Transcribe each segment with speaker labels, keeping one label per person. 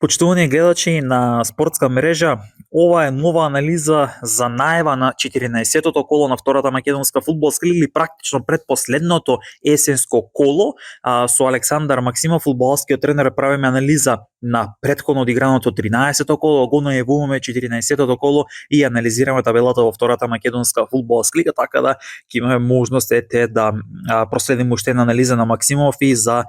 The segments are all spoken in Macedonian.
Speaker 1: Почитувани гледачи на спортска мрежа, ова е нова анализа за најава на 14-тото коло на втората македонска фудбалска лига или практично предпоследното есенско коло. Со Александар Максимов, фудбалскиот тренер, правиме анализа на претходно одиграното 13-то коло, го најавуваме 14-тото коло и анализираме табелата во втората македонска фудбалска лига, така да ќе имаме можност да проследиме уште една анализа на Максимов и за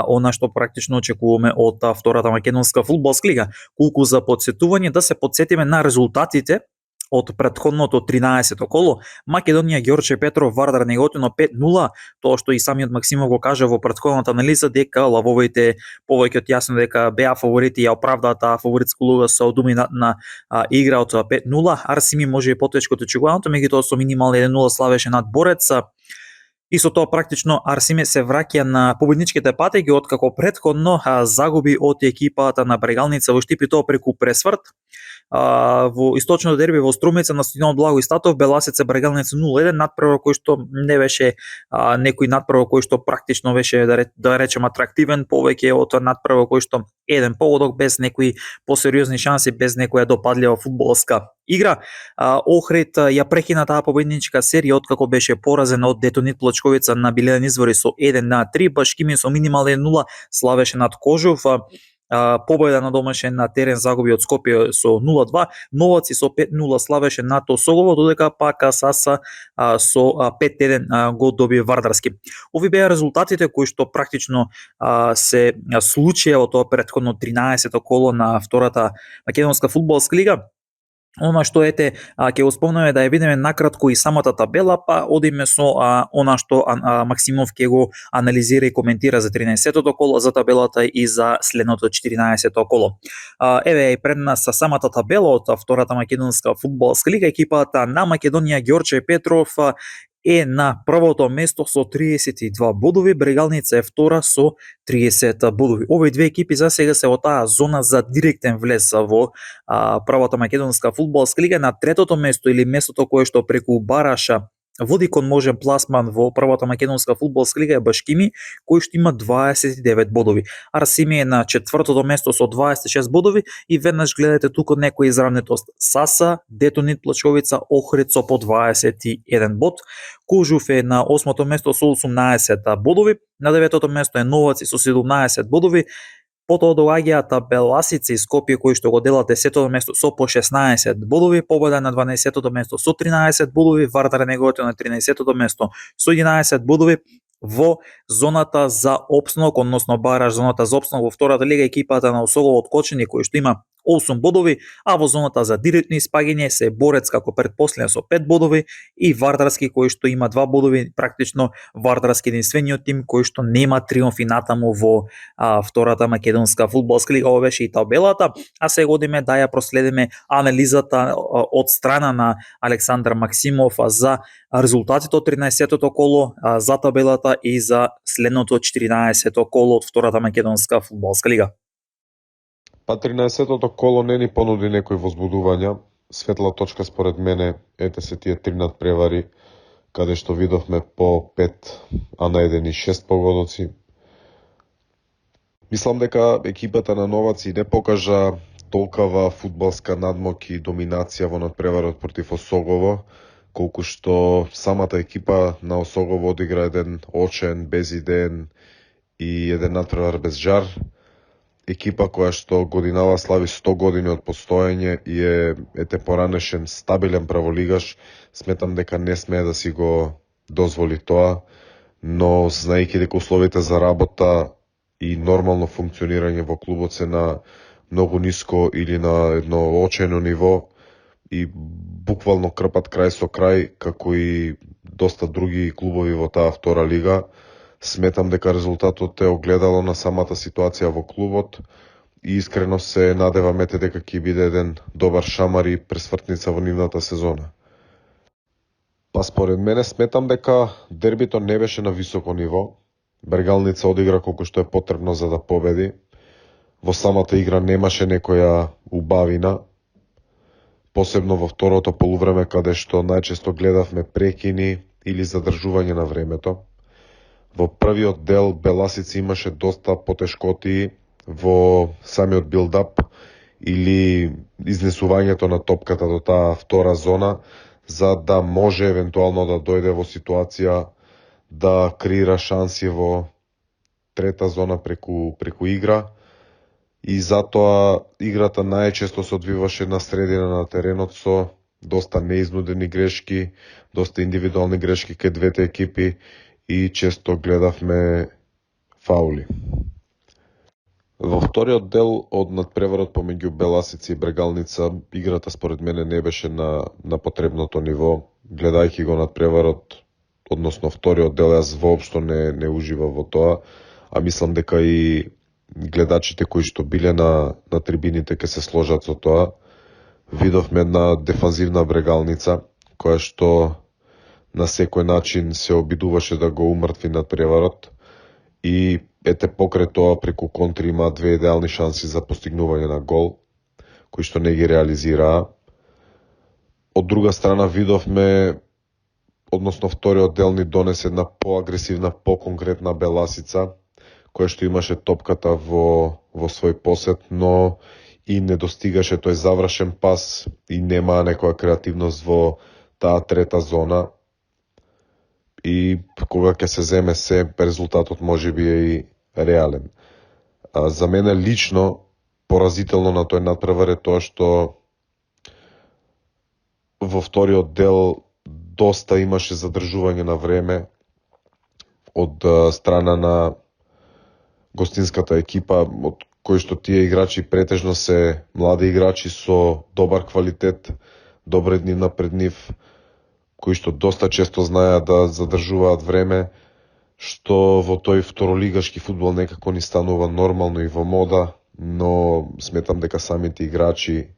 Speaker 1: она што практично очекуваме од втората македонска фудбалска лига. Колку за подсетување да се подсетиме на резултатите од претходното 13-то коло. Македонија Ѓорче Петров Вардар Неготино 5-0, тоа што и самиот Максимов го кажа во претходната анализа дека лавовите повеќе од јасно дека беа фаворити и ја оправдаат таа фаворитска улога со доминантна игра од 5-0. Арсими може и потешко од очекуваното, меѓутоа со минимално 1-0 славеше над Борец. И со тоа практично Арсиме се враќа на победничките патеки откако претходно загуби од екипата на Брегалница во Штип и тоа преку пресврт. Во источното дерби во Струмица на стадионот Благо Истатов Беласица Брегалница 0-1, надпревар кој што не беше некој надпревар кој што практично беше да речем атрактивен, повеќе од надпревар кој што еден погодок без некои посериозни шанси, без некоја допадлива фудбалска игра. Охрид ја прекина таа победничка серија откако беше поразен од Детонит Плочковица на Билен Извори со 1-3, Башкими со минимал 1-0 славеше над Кожув. Победа на домашен на терен загуби од Скопје со 0-2, Новаци со 5-0 славеше над Осогово, додека пак Саса со 5-1 го доби Вардарски. Ови беа резултатите кои што практично се случија во тоа претходно 13-то коло на втората македонска фудбалска лига. Она што ќе го спомнеме да ја видиме накратко и самата табела, па одиме со она што Максимов ќе го анализира и коментира за 13-тото коло, за табелата и за следното 14-то коло. Еве и пред нас самата табела од втората македонска фудбалска лига. Екипата на Македонија Ѓорче Петров е на првото место со 32 бодови, Брегалница е втора со 30 бодови. Овие две екипи за сега се во таа зона за директен влез во првата македонска фудбалска лига. На третото место или местото кое што преку бараша води кон можен пласман во првата македонска фудбалска лига е Башкими, кој што има 29 бодови. Арсими е на четвртото место со 26 бодови и веднаш гледате тука некој изравнетост. Саса, Детонит Плачковица, Охрид со по 21 бод. Кожув е на 8-то место со 18 бодови, на 9-то место е Новаци со 17 бодови. Потоа доаѓаат Беласица и Скопје кои што го делат 10-то место со по 16 бодови, Победа на 12-то место со 13 бодови, Вардар Неготино на 13-то место со 11 бодови. Во зоната за опстанок, односно бараш зоната за опстанок во втората лига екипата на Осогово од Кочани кој што има 8 бодови, а во зоната за директно испаѓање се Борец како предпоследен со 5 бодови и Вардарски кој што има 2 бодови, практично Вардарски единствениот тим кој што нема триумфи натаму во втората македонска фудбалска лига. Ова беше и табелата, а сега одиме да ја проследиме анализата од страна на Александар Максимов за резултатите од 13-тото коло, за табелата и за следното 14-то коло од втората македонска фудбалска лига.
Speaker 2: Па 13-тото коло не ни понуди некои возбудувања. Светла точка според мене ете се тие три надпревари, каде што видовме по 5, а најдени 6 погодоци. Мислам дека екипата на Новаци не покажа толкава фудбалска надмок и доминација во надпреварот против Осогово, колку што самата екипа на Осогово одигра еден очен, безидеен и еден надпревар без жар. Екипа која што годинава слави 100 години од постоење и е поранешен стабилен праволигаш, сметам дека не смее да си го дозволи тоа, но знаејќи дека условите за работа и нормално функционирање во клубот се на многу ниско или на едно очено ниво и буквално крпат крај со крај, како и доста други клубови во таа втора лига, сметам дека резултатот е огледало на самата ситуација во клубот и искрено се надеваме дека ќе биде еден добар шамар и пресвртница во нивната сезона. Па според мене сметам дека дербито не беше на високо ниво. Брегалница одигра колку што е потребно за да победи. Во самата игра немаше некоја убавина, посебно во второто полувреме каде што најчесто гледавме прекини или задржување на времето. Во првиот дел Беласица имаше доста потешкоти во самиот билдап или изнесувањето на топката до таа втора зона, за да може евентуално да дојде во ситуација да креира шанси во трета зона преку игра, и затоа играта најчесто се одвиваше на средина на теренот со доста неизнудени грешки, доста индивидуални грешки кај двете екипи и често гледавме фаули. Во вториот дел од надпреварот помеѓу Беласица и Брегалница, играта според мене не беше на потребното ниво. Гледајќи го надпреварот, односно вториот дел, јас воопшто не уживав во тоа, а мислам дека и гледачите кои што биле на трибините ќе се сложат со тоа. Видовме една дефанзивна Брегалница, која што на секој начин се обидуваше да го умртви надпреварот, и ете покрај тоа преку контри има две идеални шанси за постигнување на гол, кои што не ги реализираа. Од друга страна видовме, односно вториот дел ни донесе една поагресивна, поконкретна Беласица, која што имаше топката во свој посет, но и не достигаше тој завршен пас и немаа некоја креативност во таа трета зона. И кога ќе се земе се, резултатот може би е и реален. За мене лично поразително на тој надпревар е тоа што во вториот дел доста имаше задржување на време од страна на гостинската екипа, од кои што тие играчи претежно се млади играчи со добар квалитет, добра дневна пред нив, кои што доста често знаеат да задржуваат време, што во тој второлигашки фудбал некако ни станува нормално и во мода, но сметам дека самите играчи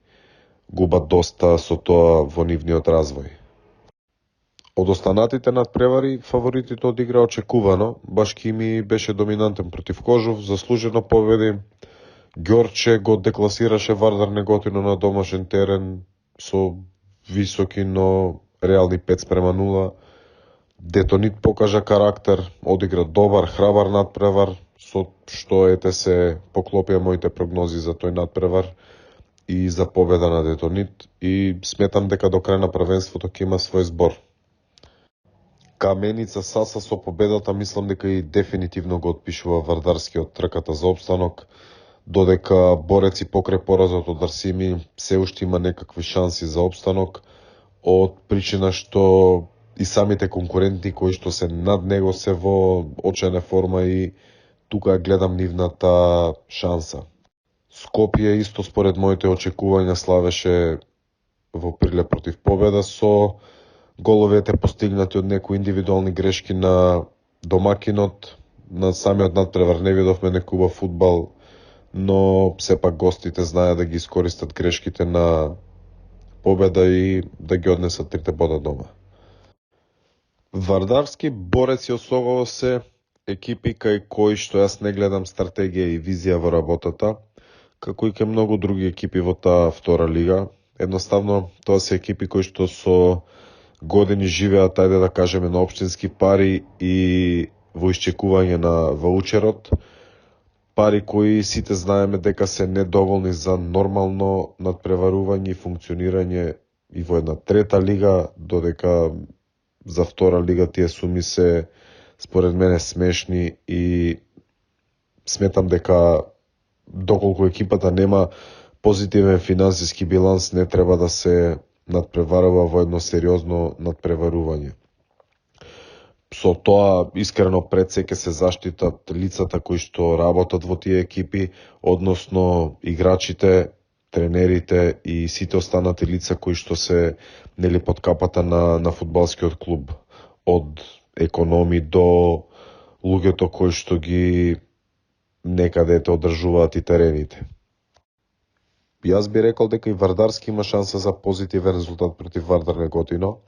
Speaker 2: губат доста со тоа во нивниот развој. Од останатите надпревари, фаворитите одигра очекувано. Башки ми беше доминантен против Кожув, заслужено победи. Ѓорче го декласираше Вардар Неготино на домашен терен со високи, но реални 5:0. Детонит покажа карактер, одигра добар, храбар надпревар, со што ете се поклопија моите прогнози за тој надпревар и за победа на Детонит, и сметам дека до крај на првенството ќе има свој збор. Каменица Саса со победата мислам дека и дефинитивно го отпишува Вардарскиот трката за опстанок, додека Борец и покрај поразот од Арсими се уште има некакви шанси за опстанок, од причина што и самите конкуренти кои што се над него се во очена форма и тука гледам нивната шанса. Скопје исто според моите очекувања славеше во прилеп против победа, со головите постигнати од некои индивидуални грешки на домакинот. На самиот надпревар не видовме некој фудбал, но сепак гостите знаеа да ги искористат грешките на победа и да ги однесат 3 бода дома. Вардарски, Борец и Осогово се екипи кај кои што јас не гледам стратегија и визија во работата, како и кај многу други екипи во таа втора лига. Едноставно, тоа се екипи кои што со години живеат, ајде да кажеме, на општински пари и во исчекување на ваучерот. Пари кои сите знаеме дека се недоволни за нормално надпреварување и функционирање и во една трета лига, додека за втора лига тие суми се според мене смешни, и сметам дека доколку екипата нема позитивен финансиски биланс, не треба да се надпреварува во едно сериозно надпреварување. Со тоа, искрено, пред се ќе се заштитат лицата кои што работат во тие екипи, односно играчите, тренерите и сите останати лица кои што се нели под капата на фудбалскиот клуб, од економи до луѓето кои што ги некаде те одржуваат и терените. Јас би рекол дека и Вардарски има шанса за позитивен резултат против Вардар Неготино,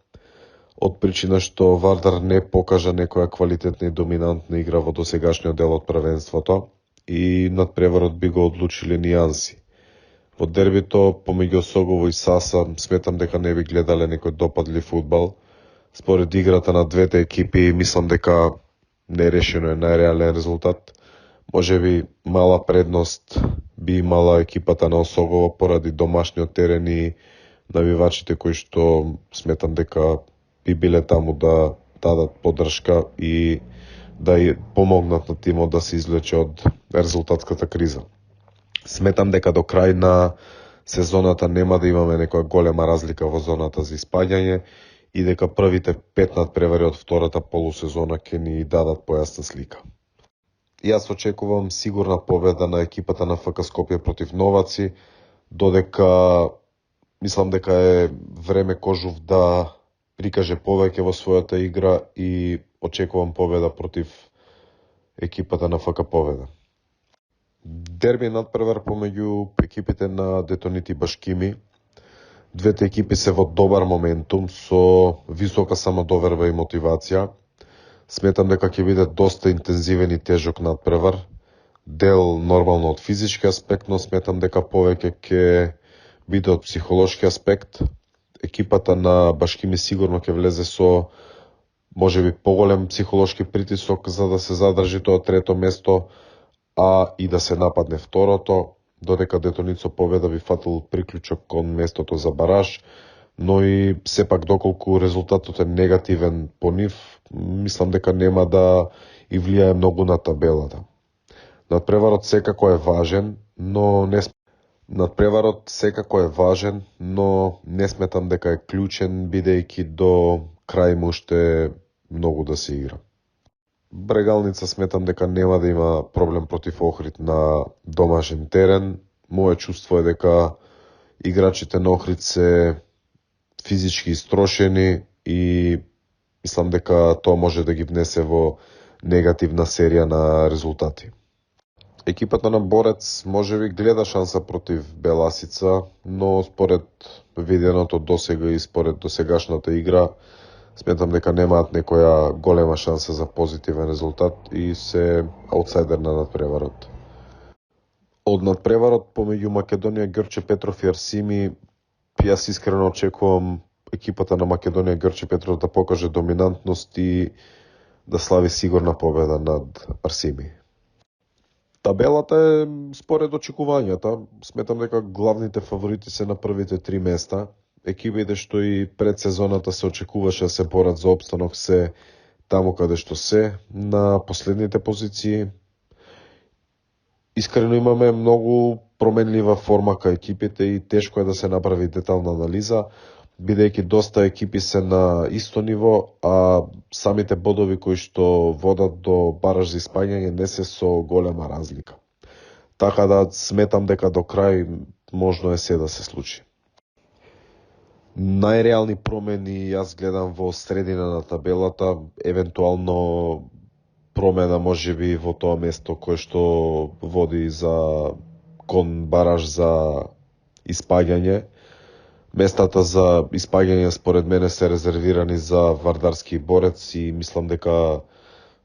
Speaker 2: од причина што Вардар не покажа некоја квалитетна и доминантна игра во досегашниот дел од првенството и надпреварот би го одлучиле нијанси. Во дербито помеѓу Осогово и Саса сметам дека не би гледале некој допадлив фудбал. Според играта на двете екипи мислам дека нерешено е најреален резултат. Можеби мала предност би имала екипата на Осогово поради домашниот терен и навивачите кои што сметам дека би биле таму да дадат поддршка и да ја помогнат на тимот да се извлече од резултатската криза. Сметам дека до крај на сезоната нема да имаме некоја голема разлика во зоната за испаѓање и дека првите 5 надпревари од втората полусезона ќе ни дадат појасна слика. Јас очекувам сигурна победа на екипата на ФК Скопје против Новаци, додека мислам дека е време Кожув да прикаже повеќе во својата игра и очекувам победа против екипата на ФК Победа. Дерби надпревар помеѓу екипите на Детонит и Башкими. Двете екипи се во добар моментум, со висока самодоверба и мотивација. Сметам дека ќе биде доста интензивен и тежок надпревар. Дел нормално од физички аспект, но сметам дека повеќе ќе биде од психолошки аспект. Екипата на Башкими сигурно ќе влезе со можеби поголем психолошки притисок за да се задржи тоа трето место, а и да се нападне второто, додека Детонит со победа би фатил приклучок кон местото за бараж, но и сепак доколку резултатот е негативен по нив, мислам дека нема да и влијае многу на табелата. Надпреварот секако е важен, но не сметам дека е клучен, бидејќи до крај му уште многу да се игра. Брегалница сметам дека нема да има проблем против Охрид на домашен терен. Моје чувство е дека играчите на Охрид се физички истрошени и мислам дека тоа може да ги внесе во негативна серија на резултати. Екипата на Борец можеби гледа шанса против Беласица, но според виденото досега и според досегашната игра, сметам дека немаат некоја голема шанса за позитивен резултат и се аутсайдер на надпреварот. Од надпреварот помеѓу Македонија, Ѓорче Петров и Арсими, јас искрено очекувам екипата на Македонија, Ѓорче Петров да покаже доминантност и да слави сигурна победа над Арсими. Табелата е според очекувањата. Сметам дека главните фаворити се на првите 3 места. Екипите што и пред сезоната се очекуваше да се борат за опстанок се таму каде што се, на последните позиции. Искрено имаме многу променлива форма кај екипите и тешко е да се направи детална анализа, бидејќи доста екипи се на исто ниво, а самите бодови кои што водат до бараж за испаѓање не се со голема разлика. Така да сметам дека до крај можно е се да се случи. Најреални промени јас гледам во средина на табелата, евентуално промена можеби во тоа место кое што води за кон бараж за испаѓање. Местата за испаѓање според мене се резервирани за Вардарски и Борец и мислам дека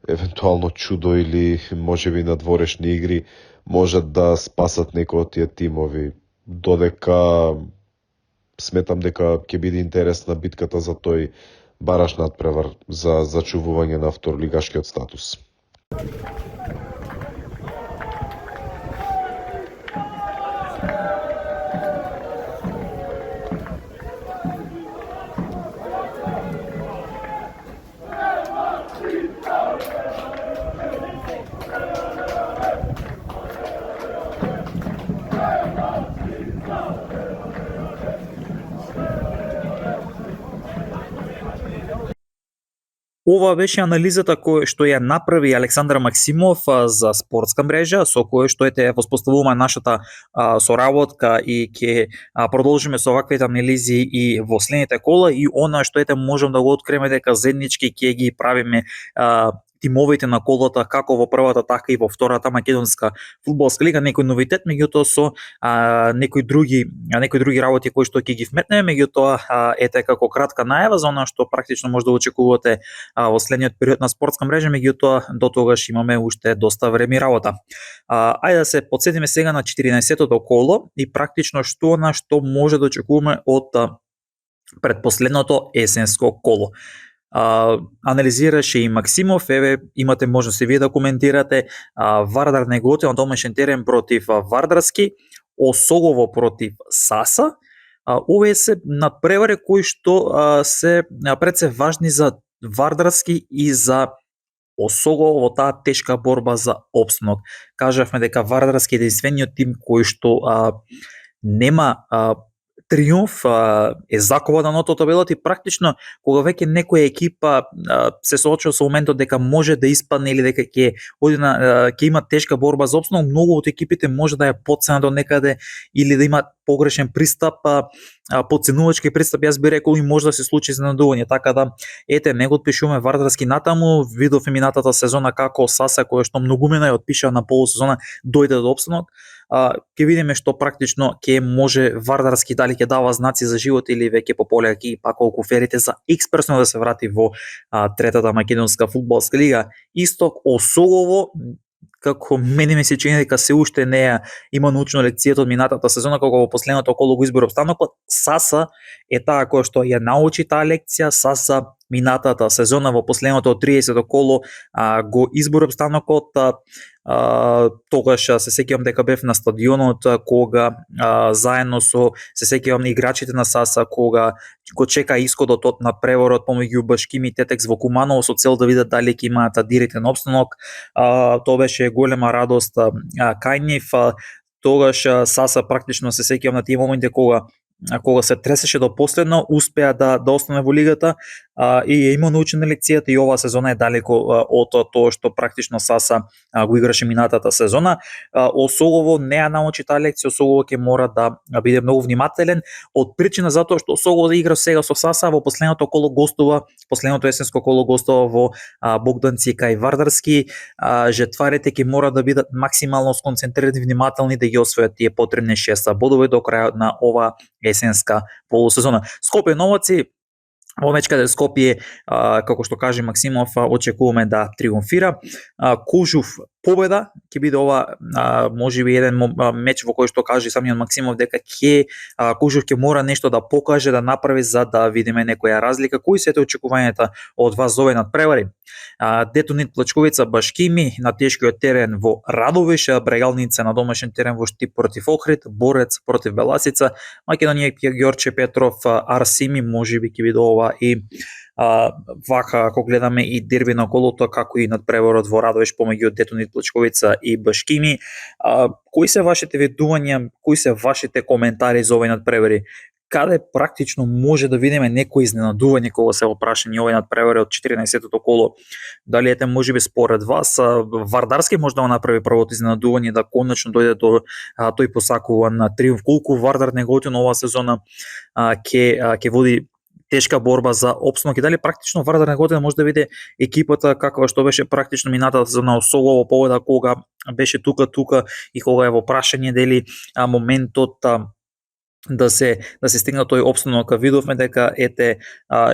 Speaker 2: евентуално чудо или можеби надворешни игри можат да спасат некои од тие тимови, додека сметам дека ќе биде интересна битката за тој бараж надпревар за зачувување на второлигашкиот статус.
Speaker 1: Ова беше анализата која што ја направи Александар Максимов за спортска мрежа, со која што ете воспоставуваме нашата соработка и ќе продолжиме со ваквите анализи и во следните кола и она што ете можам да го откриеме дека заеднички ќе ги правиме тимовите на колата како во првата така и во втората македонска фудбалска лига, некој новитет, меѓутоа со некои други работи кои што ќе ги вметнеме, меѓутоа ете како кратка најава за она што практично може да очекувате во следниот период на спортска мрежа, меѓутоа до тогаш имаме уште доста време и работа. Ајде да се потсетиме сега на 14-тото коло и практично што може да очекуваме од предпоследното есенско коло. Анализираше и Максимов, еве имате можност и вие да коментирате. Вардар неготив на домашен терен против Вардарски, Осогово против Саса. Овие се надпревари кои што се пред се важни за Вардарски и за Осогово во таа тешка борба за опстанок. Кажавме дека Вардарски е единствениот тим кој што нема триумф, е закова на ното табелот и практично кога веќе некоја екипа се соочува со моментот дека може да испадне или дека ќе има тешка борба за опстанок, многу од екипите може да ја подценат до некаде или да имат погрешен пристап, подценувачки пристап, јас би рекол и може да се случи изненадување. Така да ете, не го отпишуваме Вардарски натаму, видов минатата сезона како Саса кој што многумина ја отпишаа на полусезона дојде до опстанок. Ќе видиме што практично ќе може Вардарски, дали ќе дава знаци за живот или веќе по поле ќе пак окуферите за експресно да се врати во третата македонска фудбалска лига. Исток Осогово, како мене ми се чини дека се уште не има научно лекцијата од минатата сезона кога во последното коло го избори обстанокот. Саса е таа која што ја научи таа лекција. Саса минатата сезона во последното 30-то коло го избори обстанокот. Тогаш се сеќавам дека бев на стадионот кога заедно со се сеќавам на играчите на Саса кога го чека исходот од надпреворот помеѓу Башкими и Тетекс во Куманово со цел да видат дали ќе имаат директен опстанок. Тоа беше голема радост кај нив. Тогаш Саса практично се сеќавам на тие моменти кога се тресеше до последно, успеа да остане во лигата и ја има научена лекцијата и оваа сезона е далеко од тоа што практично Саса го играше минатата сезона. Осогово не ја научи таа лекција, Осогово ќе мора да биде многу внимателен од причина затоа што Осогово да игра сега со Саса во последното коло гостува, последното есенско коло гостува во Богданци кај Вардарски. Жетварите ќе мора да бидат максимално сконцентрирани, внимателни да ги освојат тие потребни 6 бодови до крајот на ова есенска полусезона. Скопје Новаци во меч каде Скопје, како што каже Максимов, очекуваме да триумфира. Кожув победа, ќе биде ова можеби еден меч во кој што каже самиот Максимов дека Кожув ќе мора нешто да покаже, да направи за да видиме некоја разлика. Кои се очекувањата од вас за овој надпревари? Детонит Плачковица Башкими на тешкиот терен во Радовиш, Брегалница на домашен терен во Штип против Охрид, Борец против Беласица, Македонија Ѓорче Петров, Арсими, можеби ќе биде ова и вака ако гледаме и дерби на колото, како и надпреворот во Радовиш помеѓу Детонит Плачковица и Башкими. Кои се вашите видувања, кои се вашите коментари за овој надпревари? Каде практично може да видиме некои изненадување кога се опрашани овој надпревари од 14-тото коло? Дали ете можеби според вас Вардарски може да го направи првото изненадување да конечно дојде до тој посакуван триумф? Колку Вардар неготино оваа сезона ќе води тешка борба за опстанок и дали практично Вардар неготино може да биде екипата каква што беше практично минатата сезона Осогово победа кога беше тука и кога е во прашање дали моментот да се стигна тој опстанок. Видовме дека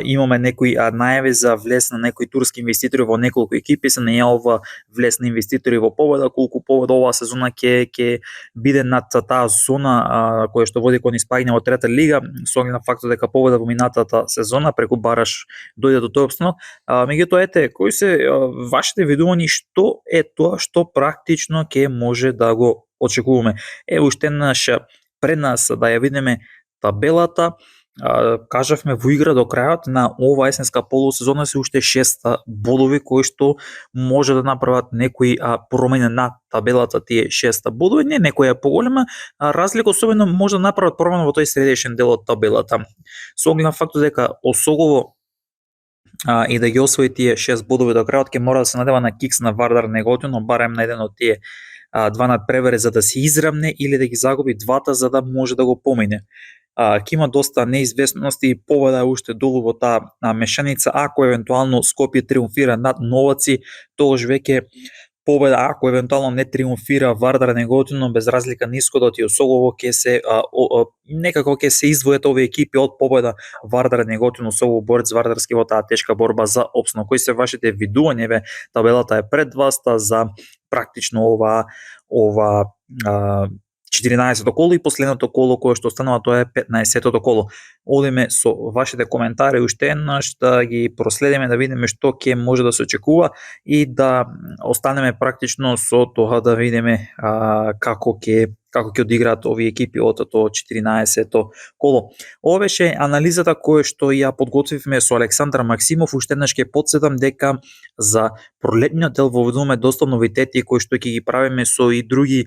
Speaker 1: имаме некои најави за влез на некои турски инвеститори во неколку екипи, се најавува влез на инвеститори во победа, колку победа оваа сезона ќе биде над таа зона која што води кон испаѓање во трета лига, со оглед на фактот дека победа во минатата сезона преку Бараш дојде до тој опстанок. Меѓутоа кои се вашите видувања, што е тоа што практично ќе може да го очекуваме? Уште еднаш пред нас да ја видиме табелата. Кажавме во игра до крајот на ова есенска полусезона се уште 6 бодови кои што може да направат некои промени на табелата. Тие 6 бодови не некоја поголема разлика, особено може да направат промена во тој средишен дел од табелата. Со оглед на фактот дека Осогово и да ги освои тие 6 бодови до крајот, ќе мора да се надева на кикс на Вардар неготино, барем на еден од тие два надпревари за да се израмне или да ги загуби двата за да може да го помине. Ќе има доста неизвестности и победа уште долу во таа мешаница. Ако евентуално Скопје триумфира над Новаци, тогаш веќе победа, ако евентуално не триумфира Вардар неготино, без разлика на исходот и Осогово ќе се некако ќе се издвојат овие екипи од победа Вардар неготино, Осогово, Борец, Вардарски во таа тешка борба за опстанок. Кои се вашите видувања? Табелата е пред вас за практично ова 14-то коло и последното коло кое што останува тоа е 15-тото коло. Одиме со вашите коментари уште еднаш да ги проследиме да видиме што ќе може да се очекува и да останеме практично со тоа да видиме како ќе одиграат овие екипи од тоа 14-то коло. Ова беше анализата која што ја подготвивме со Александар Максимов. Уште еднаш ќе потсетам дека за пролетниот дел воведуваме доста новитети кои што ќе ги правиме со други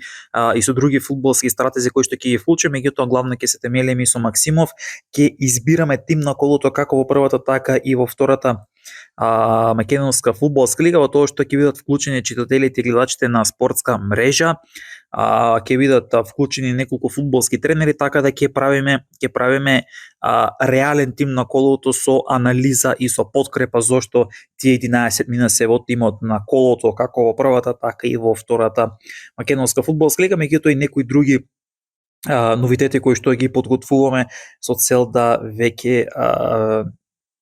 Speaker 1: фудбалски стратези кои што ќе ги вклучиме, меѓутоа главно ќе се темелиме со Максимов, ќе избираме тим на колото како во првата така и во втората македонска фудбалска лига, во тоа што ќе бидат вклучени читателите и гледачите на спортска мрежа, ќе бидат вклучени неколку фудбалски тренери, така да ќе правиме реален тим на колото со анализа и со подкрепа зошто тие 11 мина се во тимот на колото како во првата така и во втората македонска фудбалска лига, меѓутоа и некои други новитети кои што ги подготвуваме со цел да веќе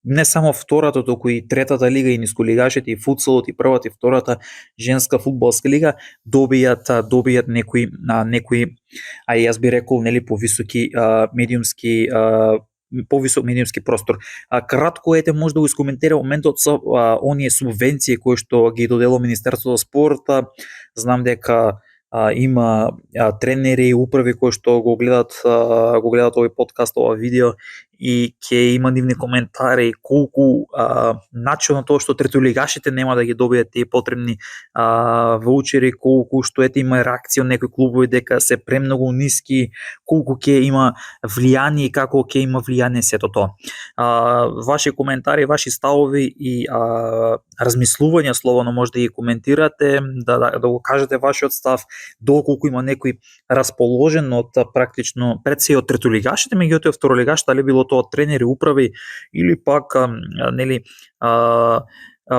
Speaker 1: не само втората, туку и третата лига и нисколигашите и футсалот и првата и втората женска фудбалска лига добијат некои јас би рекол нели повисок медиумски простор. Кратко може да го искоментира моментот со оние субвенции кои што ги доделува Министерството за спорт. Знам дека има тренери и управи кои што го гледат овој подкаст, ова видео и ќе има нивни коментари колку начинот тоа што третолигашите нема да ги добијат тие потребни ваучери, колку што има реакција од некои клубови дека се премногу ниски, колку ќе има влијание и како ќе има влијание сето тоа. Ваши коментари, ваши ставови и размислувања слободно може да ги коментирате, да го кажете вашиот став, доколку има некој расположен од практично пред се од третолигашите, меѓутоа второлигашите, дали било тоа тренери, управи или пак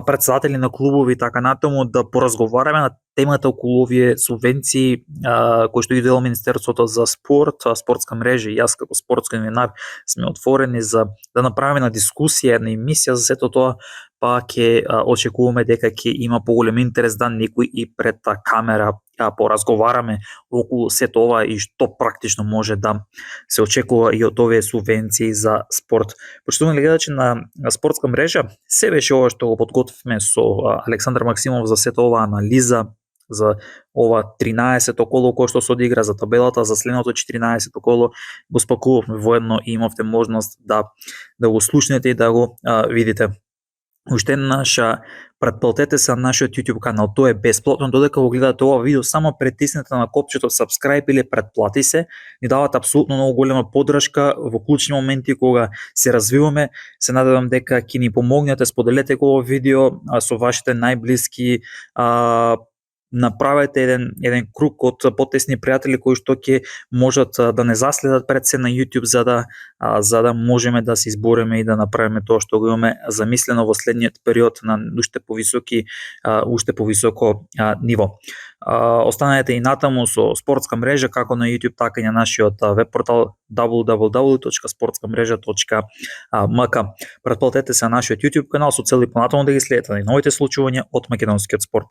Speaker 1: претседатели на клубови и така натаму, да поразговараме на темата околу овие субвенции кои што ги дела Министерството за спорт, спортска мрежа и јас како спортски новинар сме отворени за да направиме на дискусија, на емисија за сето тоа, па ќе очекуваме дека ќе има поголем интерес да некој и пред камера поразговараме околу сето ова и што практично може да се очекува и од овие субвенции за спорт. Почитувани гледачи на спортска мрежа, се беше ова што го подготвивме со Александар Максимов за сето ова анализа за ова 13-то коло кое што се одигра, за табелата за следното 14-то коло, го спакувавме воедно и имавте можност да го слушнете и да го видите. Уште еднаш претплатете се на нашиот YouTube канал, тоа е бесплатно, додека го гледате ова видео, само притиснете на копчето subscribe или претплати се, ни дават апсолутно многу голема поддршка во клучни моменти кога се развиваме. Се надевам дека ќе ни помогнете, споделете го ова видео со вашите најблиски, направете еден круг од потесни пријатели кои што ќе можат да не заследат пред се на YouTube за да можеме да се избориме и да направиме тоа што го имаме замислено во следниот период на уште повисоко ниво. Останете и натаму со спортска мрежа како на YouTube така и на нашиот веб портал www.sportskамрежа.mk. Претплатете се на нашиот YouTube канал со цел и понатаму да ги следите на новите случувања од македонскиот спорт.